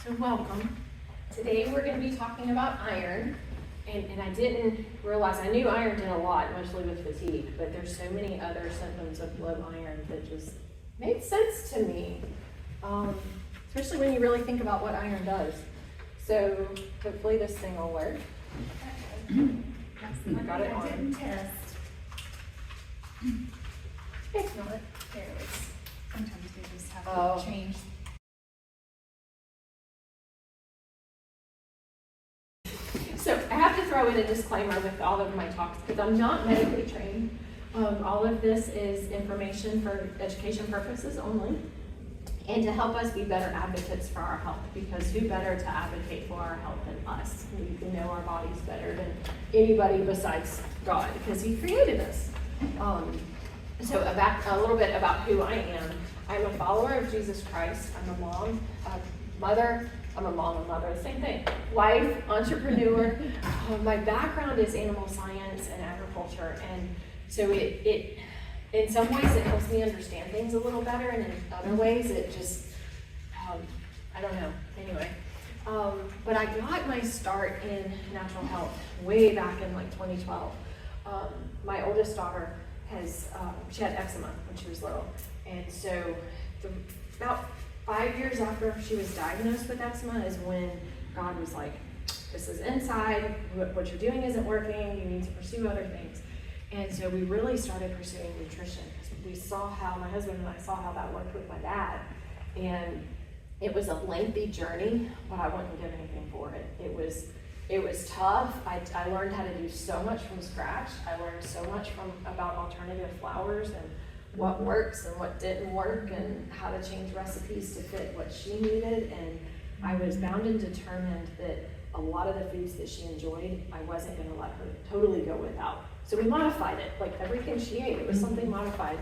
So welcome. Today we're going to be talking about iron, and I didn't realize, I knew iron did a lot, mostly with fatigue, but there's so many other symptoms of low iron that just made sense to me, especially when you really think about what iron does. So hopefully this thing will work. That's the one Got it I on. didn't test. It's not. There it is. Sometimes they just have Oh. to change. So I have to throw in a disclaimer with all of my talks because I'm not medically trained. All of this is information for education purposes only and to help us be better advocates for our health, because who better to advocate for our health than us? We know our bodies better than anybody besides God because He created us. So a little bit about who I am. I'm a follower of Jesus Christ. I'm a mom, a mother. I'm a mom and mother, same thing. Wife, entrepreneur. My background is animal science and agriculture, and so it in some ways it helps me understand things a little better, and in other ways it just I don't know. Anyway, but I got my start in natural health way back in like 2012. My oldest daughter has she had eczema when she was little, and so about 5 years after she was diagnosed with eczema is when God was like, this is inside, what you're doing isn't working, you need to pursue other things. And so we really started pursuing nutrition. We saw how, my husband and I saw how that worked with my dad. And it was a lengthy journey, but I wouldn't give anything for it. It was tough. I learned how to do so much from scratch. I learned so much about alternative flours and what works and what didn't work and how to change recipes to fit what she needed. And I was bound and determined that a lot of the foods that she enjoyed, I wasn't going to let her totally go without. So we modified it, like everything she ate, it was something modified.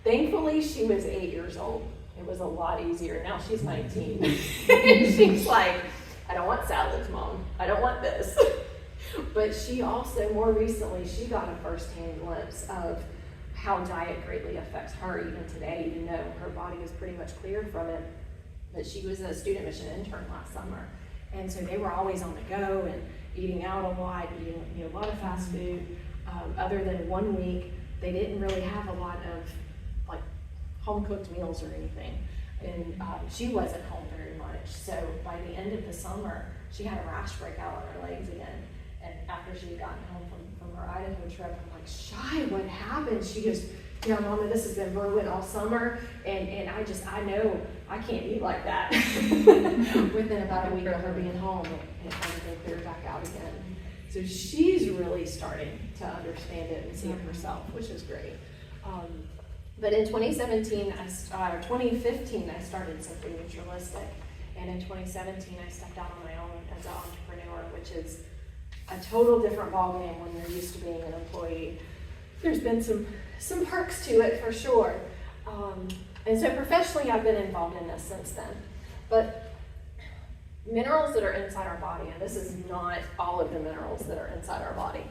Thankfully, she was 8 years old. It was a lot easier. Now she's 19. And she's like, I don't want salads, Mom. I don't want this. But she also, more recently, she got a firsthand glimpse of how diet greatly affects her even today, even though her body is pretty much cleared from it. But she was a student mission intern last summer. And so they were always on the go and eating out a lot, eating a lot of fast food. Other than 1 week, they didn't really have a lot of like home cooked meals or anything. And she wasn't home very much. So by the end of the summer, she had a rash break out on her legs again. And after she had gotten home from her Idaho trip, I'm like, Shy, what happened? She goes, yeah, Mama, this has been brewing all summer, and I know I can't eat like that. Within about a week of her being home, it everything cleared back out again. So she's really starting to understand it and see it herself, which is great. But in 2015, I started something Nutrilistic, and in 2017, I stepped out on my own as an entrepreneur, which is a total different ballgame when you're used to being an employee. There's been some perks to it for sure. And so professionally, I've been involved in this since then. But minerals that are inside our body, and this is not all of the minerals that are inside our body,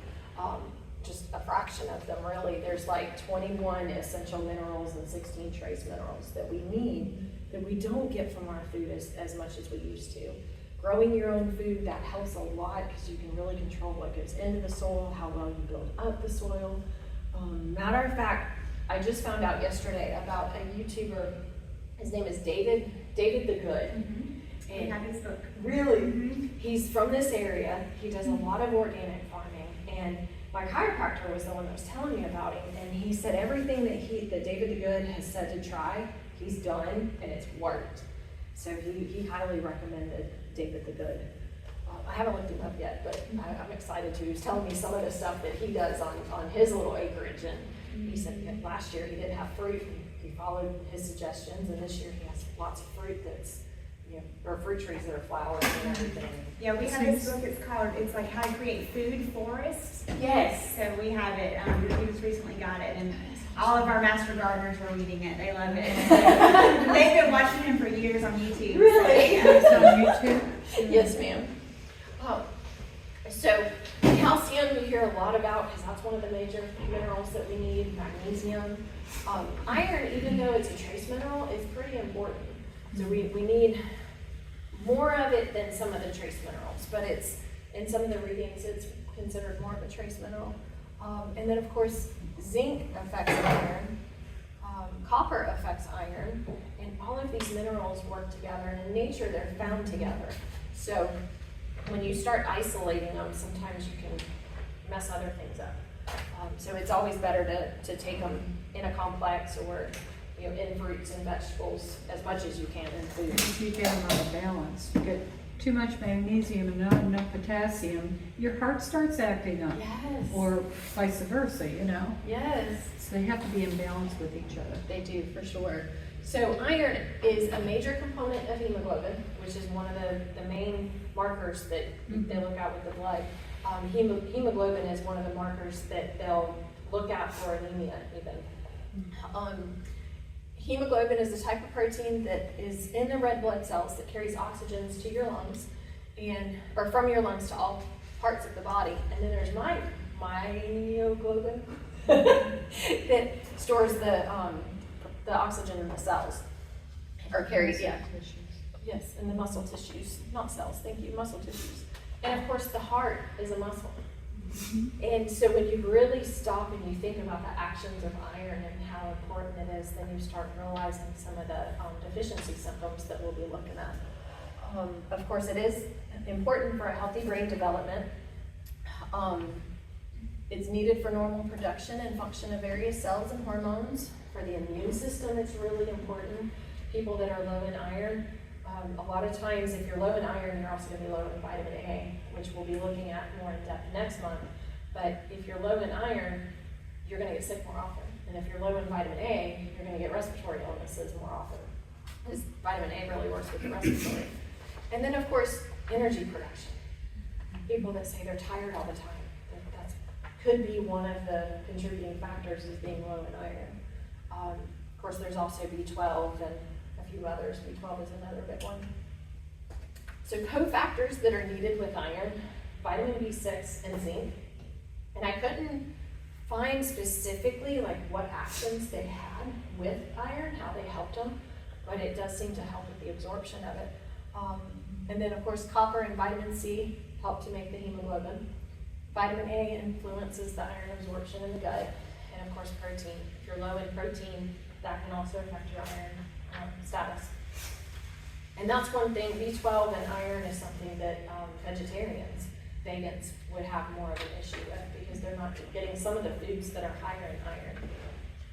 just a fraction of them really. There's like 21 essential minerals and 16 trace minerals that we need that we don't get from our food as much as we used to. Growing your own food, that helps a lot because you can really control what goes into the soil, how well you build up the soil. Matter of fact, I just found out yesterday about a YouTuber. His name is David the Good. Mm-hmm. And I have his book. Really? Mm-hmm. He's from this area. He does a lot of organic farming. And my chiropractor was the one that was telling me about him. And he said everything that David the Good has said to try, he's done, and it's worked. So he highly recommended David the Good. I haven't looked him up yet, but I'm excited to. He was telling me some of the stuff that he does on his little acreage, and he said that last year he didn't have fruit, and he followed his suggestions, and this year he has lots of fruit that's, or fruit trees that are flowering and everything. Yeah, we have this book. It's like How to Create Food Forests. Yes. So we have it. We just recently got it, and all of our master gardeners are reading it. They love it. They've been watching him for years on YouTube. Really? So, it's on YouTube. Yes, ma'am. So calcium we hear a lot about because that's one of the major minerals that we need. Magnesium. Iron, even though it's a trace mineral, is pretty important. So we need more of it than some of the trace minerals, but it's, in some of the readings, it's considered more of a trace mineral. And then of course, zinc affects iron, copper affects iron, and all of these minerals work together, and in nature they're found together. So when you start isolating them, sometimes you can mess other things up. So it's always better to take them in a complex or, you know, in fruits and vegetables as much as you can in food. If you get them out of balance, you get too much magnesium and not enough potassium, your heart starts acting up. Yes. Or vice versa, you know? Yes. So they have to be in balance with each other. They do, for sure. So iron is a major component of hemoglobin, which is one of the main markers that they look at with the blood. Hemoglobin is one of the markers that they'll look at for anemia even. Hemoglobin is the type of protein that is in the red blood cells that carries oxygens to your lungs, or from your lungs to all parts of the body. And then there's myoglobin that stores the oxygen in the cells, or carries, yeah. Yes, in the muscle tissues, not cells, thank you, muscle tissues. And of course, the heart is a muscle. And so when you really stop and you think about the actions of iron and how important it is, then you start realizing some of the deficiency symptoms that we'll be looking at. Of course, it is important for a healthy brain development. It's needed for normal production and function of various cells and hormones. For the immune system, it's really important. People that are low in iron, a lot of times if you're low in iron, you're also going to be low in vitamin A, which we'll be looking at more in depth next month. But if you're low in iron, you're going to get sick more often. And if you're low in vitamin A, you're going to get respiratory illnesses more often. Because vitamin A really works with the respiratory. And then of course, energy production. People that say they're tired all the time, that could be one of the contributing factors is being low in iron. Of course, there's also B12 and a few others. B12 is another big one. So cofactors that are needed with iron, vitamin B6 and zinc. And I couldn't find specifically like what actions they had with iron, how they helped them, but it does seem to help with the absorption of it. And then of course, copper and vitamin C help to make the hemoglobin. Vitamin A influences the iron absorption in the gut. And of course, protein. If you're low in protein, that can also affect your iron status. And that's one thing, B12 and iron is something that vegetarians, vegans would have more of an issue with because they're not getting some of the foods that are higher in iron.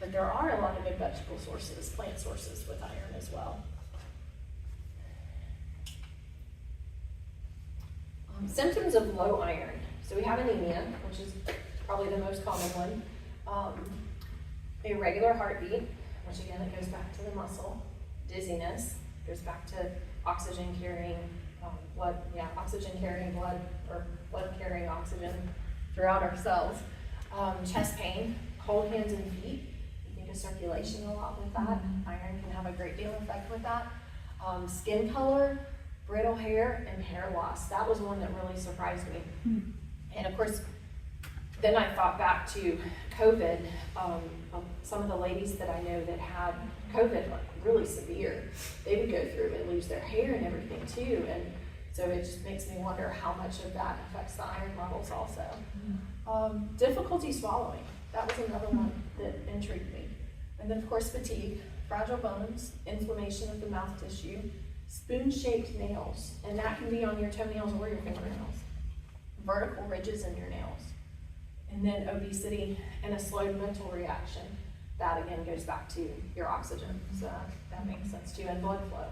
But there are a lot of good vegetable sources, plant sources with iron as well. Symptoms of low iron. So we have anemia, which is probably the most common one. Irregular heartbeat, which again, it goes back to the muscle. Dizziness, goes back to oxygen carrying blood, oxygen carrying blood, or blood carrying oxygen throughout our cells. Chest pain, cold hands and feet. You think of circulation a lot with that. Iron can have a great deal of effect with that. Skin color, brittle hair, and hair loss. That was one that really surprised me. And of course, then I thought back to COVID. Some of the ladies that I know that had COVID, like really severe, they would go through and lose their hair and everything too. And so it just makes me wonder how much of that affects the iron levels also. Difficulty swallowing. That was another one that intrigued me. And then of course, fatigue, fragile bones, inflammation of the mouth tissue, spoon-shaped nails, and that can be on your toenails or your fingernails, vertical ridges in your nails, and then obesity and a slowed mental reaction. That again goes back to your oxygen, so that makes sense too, and blood flow.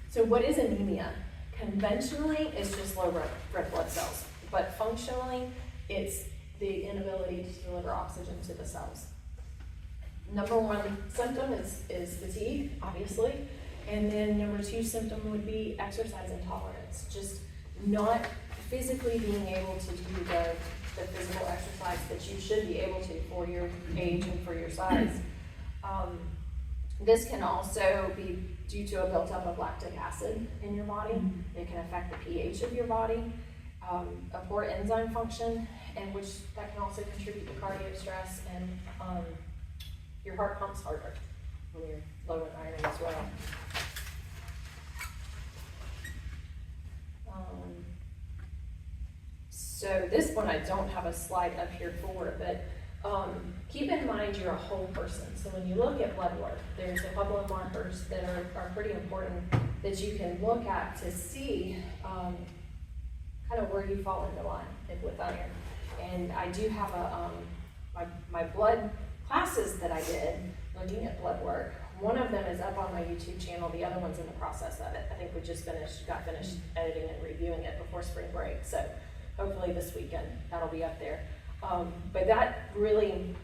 So what is anemia? Conventionally, it's just low red blood cells, but functionally, it's the inability to deliver oxygen to the cells. Number one symptom is fatigue, obviously, and then number two symptom would be exercise intolerance, just not physically being able to do the physical exercise that you should be able to for your age and for your size. This can also be due to a buildup of lactic acid in your body. It can affect the pH of your body, a poor enzyme function, and that can also contribute to cardio stress, and your heart pumps harder when you're low in iron as well. So this one I don't have a slide up here for, but keep in mind you're a whole person. So when you look at blood work, there's a couple of markers that are pretty important that you can look at to see kind of where you fall into line with iron. And I do have my blood classes that I did looking at blood work. One of them is up on my YouTube channel. The other one's in the process of it. I think we just got finished editing and reviewing it before spring break. So hopefully this weekend that'll be up there. But that really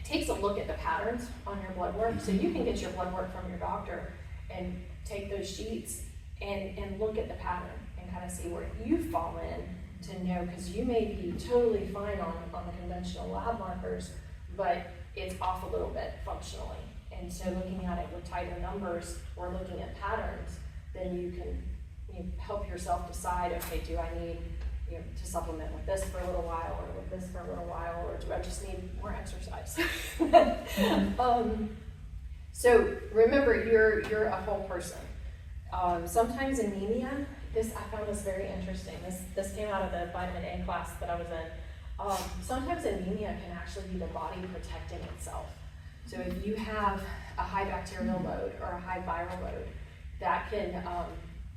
takes a look at the patterns on your blood work. So you can get your blood work from your doctor and take those sheets and look at the pattern and kind of see where you fall in to know, because you may be totally fine on the conventional lab markers, but it's off a little bit functionally. And so looking at it with tighter numbers or looking at patterns, then you can help yourself decide, okay, do I need to supplement with this for a little while or with this for a little while, or do I just need more exercise? So remember, you're a whole person. Sometimes anemia, I found this very interesting. This came out of the vitamin A class that I was in. Sometimes anemia can actually be the body protecting itself. So if you have a high bacterial load or a high viral load, that can,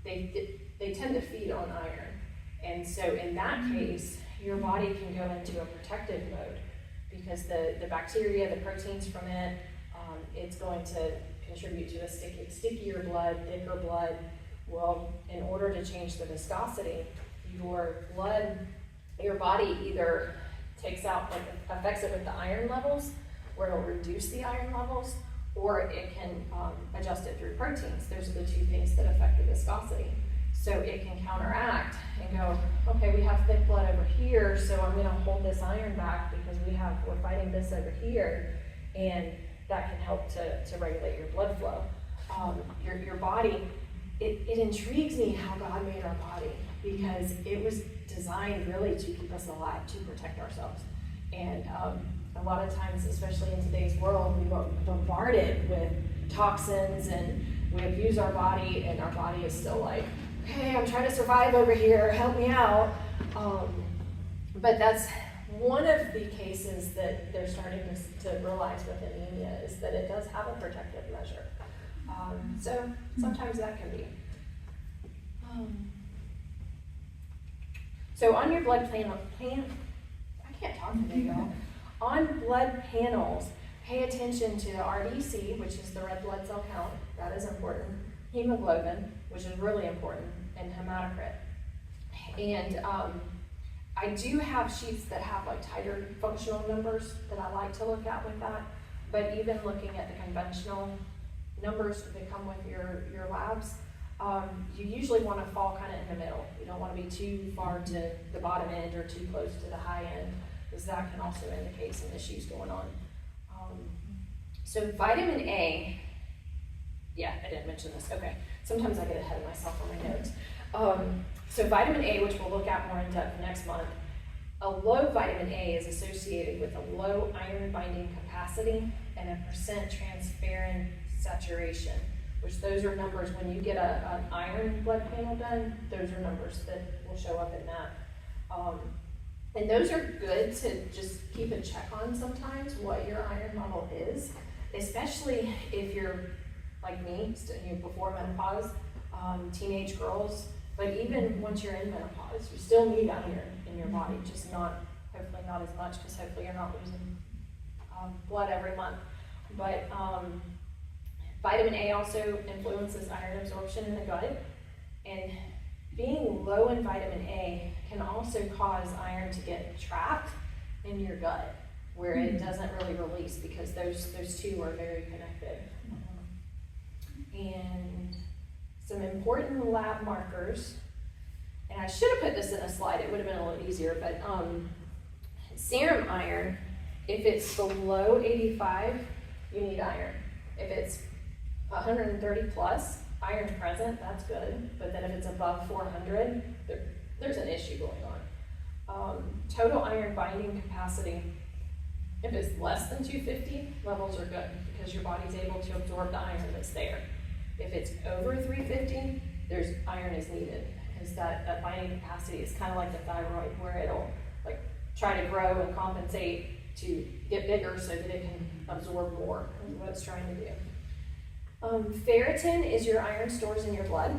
they tend to feed on iron. And so in that case, your body can go into a protective mode because the bacteria, the proteins from it, it's going to contribute to a stickier blood, thicker blood. Well, in order to change the viscosity, your body either takes out, affects it with the iron levels, where it'll reduce the iron levels, or it can adjust it through proteins. Those are the two things that affect the viscosity. So it can counteract and go, okay, we have thick blood over here, so I'm gonna hold this iron back because we're fighting this over here, and that can help to regulate your blood flow. Your body, it intrigues me how God made our body, because it was designed really to keep us alive, to protect ourselves. And a lot of times, especially in today's world, we are bombarded with toxins and we abuse our body, and our body is still like, okay, I'm trying to survive over here, help me out. But that's one of the cases that they're starting to realize with anemia, is that it does have a protective measure. So sometimes that can be. So on your blood I can't talk today, y'all. On blood panels, pay attention to RBC, which is the red blood cell count. That is important. Hemoglobin, which is really important, and hematocrit. And I do have sheets that have tighter functional numbers that I like to look at with that. But even looking at the conventional numbers that come with your labs, you usually want to fall kind of in the middle. You don't want to be too far to the bottom end or too close to the high end, because that can also indicate some issues going on. So vitamin A, yeah, I didn't mention this. Okay, sometimes I get ahead of myself on my notes. So vitamin A, which we'll look at more in depth next month, a low vitamin A is associated with a low iron binding capacity and a % transferrin saturation, which those are numbers when you get an iron blood panel done, those are numbers that will show up in that. And those are good to just keep a check on sometimes, what your iron level is, especially if you're like me, before menopause, teenage girls, but even once you're in menopause, you still need iron in your body, just hopefully not as much, because hopefully you're not losing blood every month. But vitamin A also influences iron absorption in the gut, and being low in vitamin A can also cause iron to get trapped in your gut, where it doesn't really release, because those two are very connected. And some important lab markers, and I should have put this in a slide, it would have been a little easier, but serum iron, if it's below 85, you need iron. If it's 130 plus, iron's present, that's good, but then if it's above 400, there's an issue going on. Total iron binding capacity, if it's less than 250, levels are good, because your body's able to absorb the iron that's there. If it's over 350, iron is needed. is that binding capacity is kind of like the thyroid, where it'll like try to grow and compensate to get bigger so that it can absorb more, is what it's trying to do. Ferritin is your iron stores in your blood,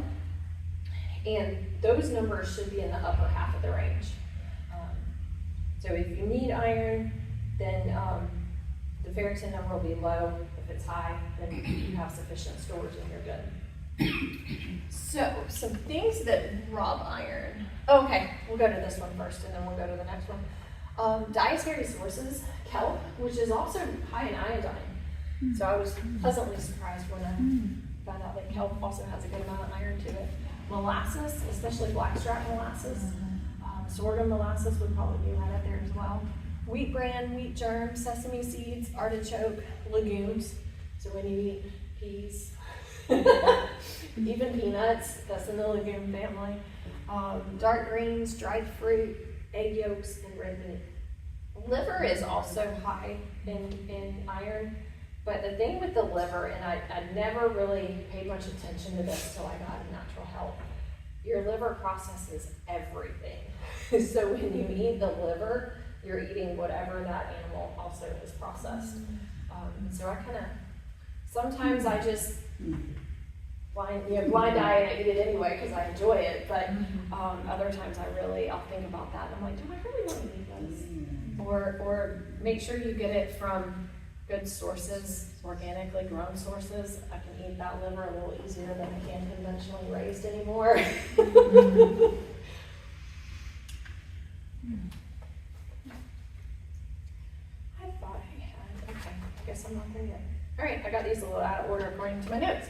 and those numbers should be in the upper half of the range. So if you need iron, then the ferritin number will be low. If it's high, then you have sufficient stores and you're good. So some things that rob iron. Okay, we'll go to this one first and then we'll go to the next one. Dietary sources, kelp, which is also high in iodine. So I was pleasantly surprised when I found out that kelp also has a good amount of iron to it. Molasses, especially blackstrap molasses. Sorghum molasses would probably be right up there as well. Wheat bran, wheat germ, sesame seeds, artichoke, legumes. So when you eat peas, even peanuts, that's in the legume family. Dark greens, dried fruit, egg yolks, and red meat. Liver is also high in iron, but the thing with the liver, and I never really paid much attention to this till I got in natural health, your liver processes everything. So when you eat the liver, you're eating whatever that animal also has processed. So I kind of, sometimes I just blind eye and I eat it anyway because I enjoy it, but other times I'll think about that and I'm like, do I really want to eat this? Or make sure you get it from good sources, organically grown sources. I can eat that liver a little easier than I can conventionally raised anymore. I thought I had, okay, I guess I'm not there yet. All right, I got these a little out of order according to my notes.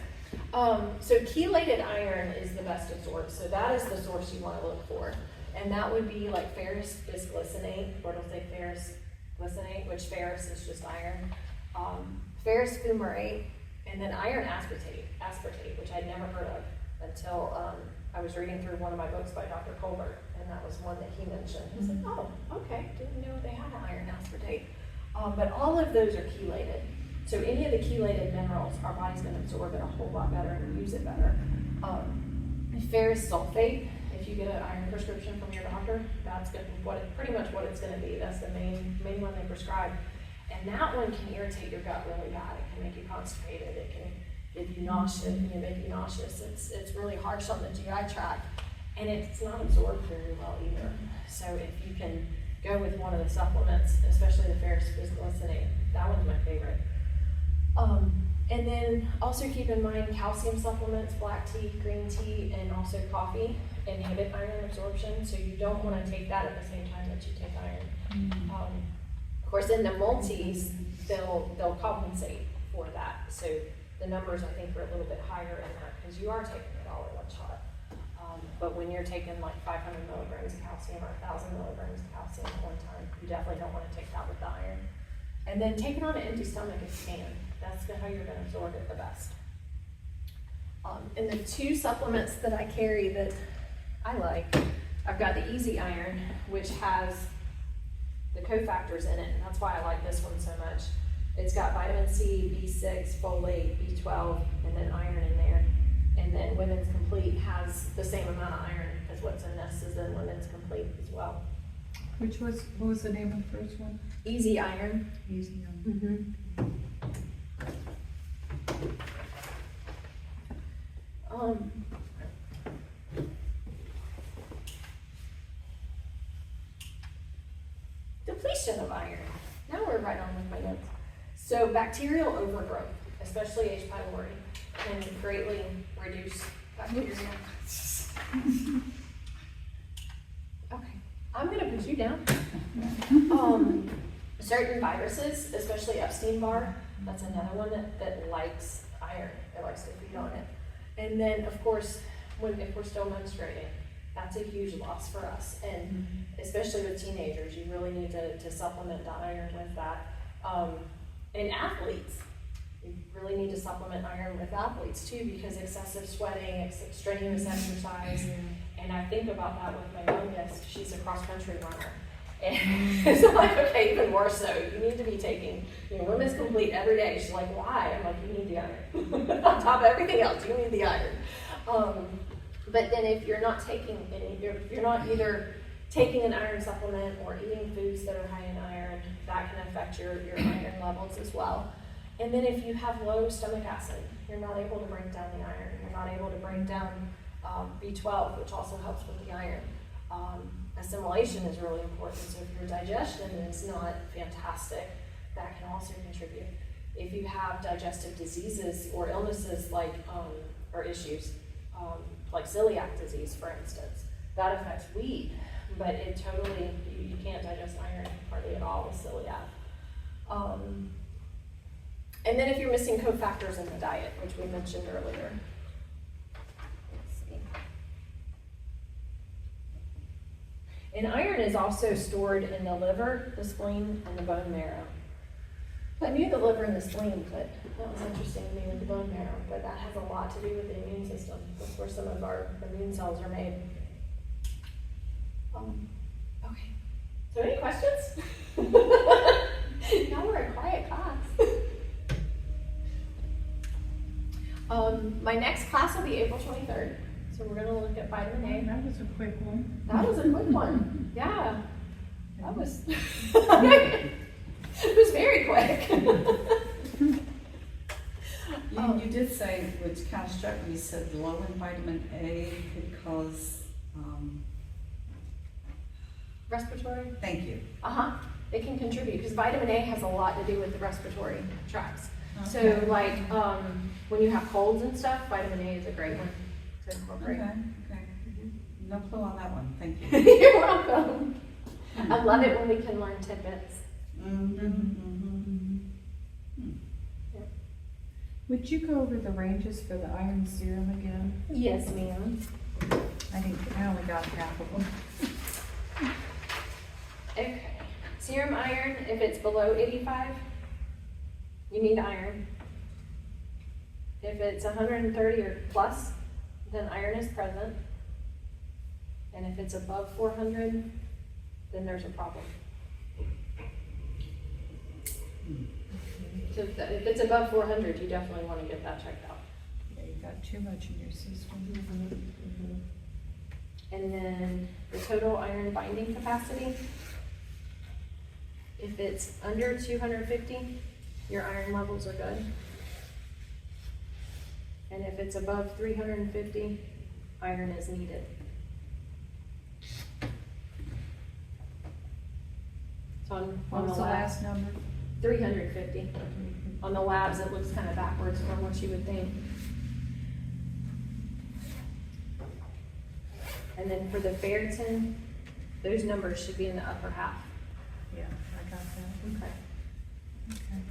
So chelated iron is the best of sorts, so that is the source you want to look for. And that would be like ferrous bisglycinate, or it'll say ferrous glycinate, which ferrous is just iron. Ferrous fumarate, and then iron aspartate, which I'd never heard of until I was reading through one of my books by Dr. Colbert, and that was one that he mentioned. He said, oh, okay, didn't know they had an iron aspartate. But all of those are chelated. So any of the chelated minerals, our body's going to absorb it a whole lot better and use it better. Ferrous sulfate, if you get an iron prescription from your doctor, that's pretty much what it's going to be. That's the main one they prescribe. And that one can irritate your gut really bad. It can make you constipated. It can give you make you nauseous. It's really harsh on the GI tract, and it's not absorbed very well either. So if you can go with one of the supplements, especially the ferrous bisglycinate, that one's my favorite. And then also keep in mind calcium supplements, black tea, green tea, and also coffee inhibit iron absorption. So you don't want to take that at the same time that you take iron. Of course, in the multis, they'll compensate for that. So the numbers I think are a little bit higher in that because you are taking it all in one shot. But when you're taking like 500 milligrams of calcium or 1,000 milligrams of calcium at one time, you definitely don't want to take that with the iron. And then take it on an empty stomach if you can. That's how you're going to absorb it the best. And the two supplements that I carry that I like, I've got the Easy Iron, which has the cofactors in it, and that's why I like this one so much. It's got vitamin C, B6, folate, B12, and then iron in there. And then Women's Complete has the same amount of iron as what's in this is in Women's Complete as well. What was the name of the first one? Easy Iron. Easy Iron. Depletion of iron. Now we're right on with my notes. So bacterial overgrowth, especially H. pylori, can greatly reduce bacteria. Okay, I'm gonna put you down. Certain viruses, especially Epstein-Barr, that's another one that likes iron. It likes to feed on it. And then, of course, if we're still menstruating, that's a huge loss for us. And especially with teenagers, you really need to supplement the iron with that. And athletes, you really need to supplement iron with athletes too, because excessive sweating, strenuous exercise, and I think about that with my youngest. She's a cross-country runner. And it's like, okay, even more so, you need to be taking Women's Complete every day. She's like, why? I'm like, you need the iron. On top of everything else, you need the iron. But then if you're not taking any, if you're not either taking an iron supplement or eating foods that are high in iron, that can affect your iron levels as well. And then if you have low stomach acid, you're not able to break down the iron. You're not able to break down B12, which also helps with the iron. Assimilation is really important. So if your digestion is not fantastic, that can also contribute. If you have digestive diseases or illnesses like, or issues, like celiac disease, for instance, that affects wheat, but it totally, you can't digest iron hardly at all with celiac. And then if you're missing cofactors in the diet, which we mentioned earlier. Let's see. And iron is also stored in the liver, the spleen, and the bone marrow. I knew the liver and the spleen, but that was interesting to me with the bone marrow, but that has a lot to do with the immune system. That's where some of our immune cells are made. Okay. So any questions? Now we're a quiet class. My next class will be April 23rd. So we're gonna look at vitamin A. That was a quick one. That was a quick one. Yeah. That was, it was very quick. You did say, which kind of struck me, you said low in vitamin A could cause, Respiratory? thank you. It can contribute because vitamin A has a lot to do with the respiratory tracts. So Okay. like when you have colds and stuff, vitamin A is a great one to incorporate. Okay. No clue on that one, thank you. You're welcome. I love it when we can learn tidbits. Would you go over the ranges for the iron serum again? Yes, ma'am. I only got half of them. Okay. Serum iron, if it's below 85, you need iron. If it's 130 or plus, then iron is present. And if it's above 400, then there's a problem. So if it's above 400, you definitely want to get that checked out. Yeah, you got too much in your system. And then the total iron binding capacity. If it's under 250, your iron levels are good. And if it's above 350, iron is needed. So on What the was the lab, last number? 350. On the labs, it looks kind of backwards from what you would think. And then for the ferritin, those numbers should be in the upper half. Yeah, I got that. Okay. Okay.